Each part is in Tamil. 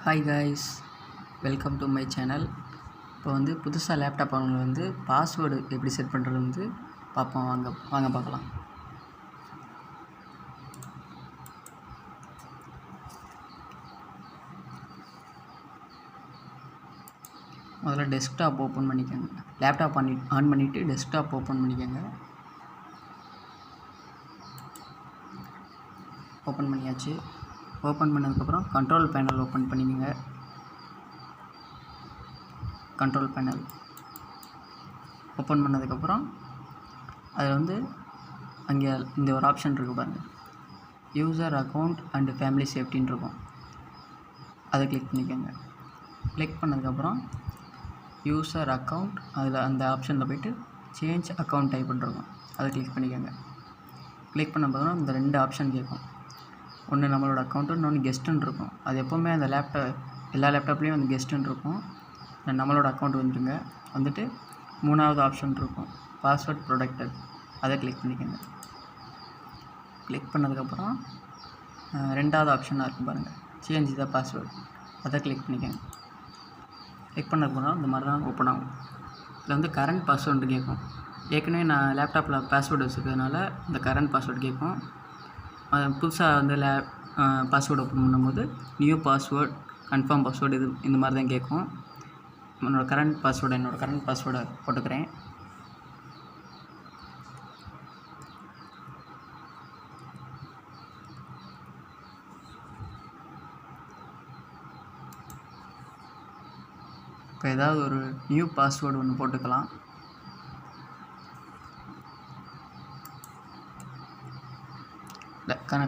Hi guys, welcome to my channel. இப்போ புதுசாக லேப்டாப் வாங்கினது பாஸ்வேர்டு எப்படி செட் பண்ணுறது பார்ப்போம். வாங்க பார்க்கலாம். முதல்ல டெஸ்க்டாப் ஓப்பன் பண்ணிக்கோங்க. லேப்டாப் ஆன் பண்ணிவிட்டு டெஸ்க்டாப் ஓப்பன் பண்ணிக்கோங்க. ஓப்பன் பண்ணியாச்சு. ஓப்பன் பண்ணதுக்கப்புறம் கண்ட்ரோல் பேனல் ஓப்பன் பண்ணிக்கோங்க. கண்ட்ரோல் பேனல் ஓப்பன் பண்ணதுக்கப்புறம் அதில் அங்கே இந்த ஒரு ஆப்ஷன் இருக்குது பாருங்கள், யூசர் அக்கௌண்ட் அண்டு ஃபேமிலி சேஃப்டின்னு இருக்கும். அதை கிளிக் பண்ணிக்கோங்க. கிளிக் பண்ணதுக்கப்புறம் யூசர் அக்கௌண்ட் அதில் அந்த ஆப்ஷனில் போய்ட்டு சேஞ்ச் அக்கௌண்ட் டைப் பண்ணிருக்கோம். அதை கிளிக் பண்ணிக்கோங்க. கிளிக் பண்ண போதும் இந்த ரெண்டு ஆப்ஷன் கேட்கும். ஒன்று நம்மளோட அக்கௌண்ட்டு, இன்னொன்று கெஸ்ட்டுன்னு இருக்கும். அது எப்போவுமே அந்த எல்லா லேப்டாப்லேயும் அந்த கெஸ்ட்டுன்னு இருக்கும். நம்மளோட அக்கௌண்ட் வந்துட்டு மூணாவது ஆப்ஷன் இருக்கும், பாஸ்வேர்ட் ப்ரொடெக்டட். அதை கிளிக் பண்ணிக்கோங்க. கிளிக் பண்ணதுக்கப்புறம் ரெண்டாவது ஆப்ஷனாக இருக்கும் பாருங்கள், சேஞ்ச் த பாஸ்வேர்ட். அதை கிளிக் பண்ணிக்கோங்க. கிளிக் பண்ணதுக்கப்புறம் இந்த மாதிரி தான் ஓப்பன் ஆகும். இதில் கரண்ட் பாஸ்வேர்டு கேட்கும். ஏற்கனவே நான் லேப்டாப்பில் பாஸ்வேர்டு வச்சுருக்கிறதுனால இந்த கரண்ட் பாஸ்வேர்டு கேட்கும். புதுசாக பாஸ்வேர்டு ஓப்பன் பண்ணும்போது நியூ பாஸ்வேர்ட், கன்ஃபார்ம் பாஸ்வேர்டு இந்த மாதிரி தான் கேட்கும். என்னோடய கரண்ட் பாஸ்வேர்டை போட்டுக்கிறேன். இப்போ ஏதாவது ஒரு நியூ பாஸ்வேர்டு ஒன்று போட்டுக்கலாம்.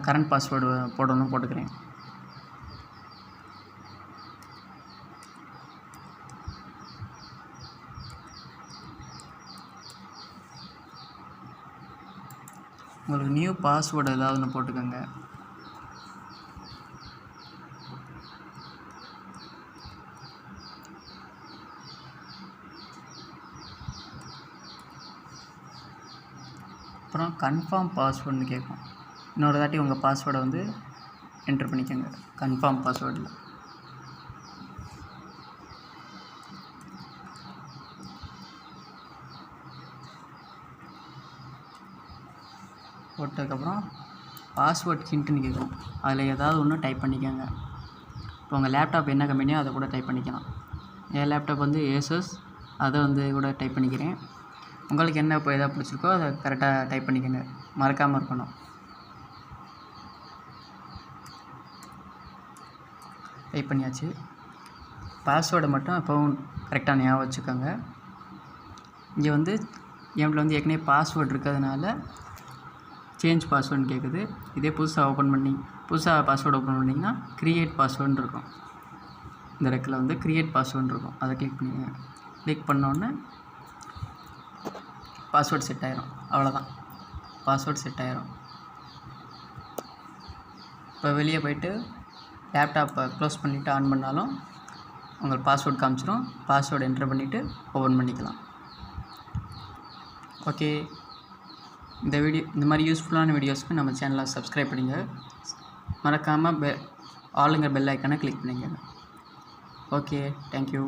கரண்ட் பாஸ்வேர்டு போட்டுக்கிறேன். உங்களுக்கு நியூ பாஸ்வேர்டு ஏதாவது ஒன்று போட்டுக்கோங்க. அப்புறம் கன்ஃபார்ம் பாஸ்வேர்டுன்னு கேட்கும். இன்னொரு தாட்டி உங்கள் பாஸ்வேர்டை என்ட்ரு பண்ணிக்கோங்க கன்ஃபார்ம் பாஸ்வேர்டில். போட்டதுக்கப்புறம் பாஸ்வேர்ட் ஹிண்ட்டுன்னு கேட்கும். அதில் ஏதாவது ஒன்று டைப் பண்ணிக்கோங்க. இப்போ உங்கள் லேப்டாப் என்ன கம்பெனியோ அதை கூட டைப் பண்ணிக்கலாம். என் லேப்டாப் ஏசஸ், அதை கூட டைப் பண்ணிக்கிறேன். உங்களுக்கு என்ன இப்போ எதாவது பிடிச்சிருக்கோ அதை கரெக்டாக டைப் பண்ணிக்கோங்க, மறக்காமல் இருக்கணும். டைப் பண்ணியாச்சு. பாஸ்வேர்டை மட்டும் எப்போவும் கரெக்டாக ஞாபகம் வச்சுக்கோங்க. இங்கே என்கிட்ட ஏற்கனவே பாஸ்வேர்டு இருக்கிறதுனால சேஞ்ச் பாஸ்வேர்டுன்னு கேட்குது. இதே புதுசாக பாஸ்வேர்டு ஓப்பன் பண்ணிங்கன்னா க்ரியேட் பாஸ்வேர்டுன்னு இருக்கும். இந்த ரெக்கில் க்ரியேட் பாஸ்வேர்டுன்னு இருக்கும். அதை கிளிக் பண்ணிக்கோங்க. கிளிக் பண்ணோன்னே பாஸ்வேர்டு செட் ஆயிரும். அவ்வளோதான், பாஸ்வேர்டு செட் ஆயிரும். இப்போ வெளியே போய்ட்டு லேப்டாப்பை க்ளோஸ் பண்ணிவிட்டு ஆன் பண்ணாலும் உங்களுக்கு பாஸ்வேர்டு காமிச்சிடும். பாஸ்வேர்டு என்ட்ரு பண்ணிவிட்டு ஓப்பன் பண்ணிக்கலாம். ஓகே, இந்த மாதிரி யூஸ்ஃபுல்லான வீடியோஸ்க்கு நம்ம சேனலை சப்ஸ்கிரைப் பண்ணிங்க. மறக்காமல் ஆளுங்கிற பெல் ஐக்கானை கிளிக் பண்ணிக்கோங்க. Okay, thank you.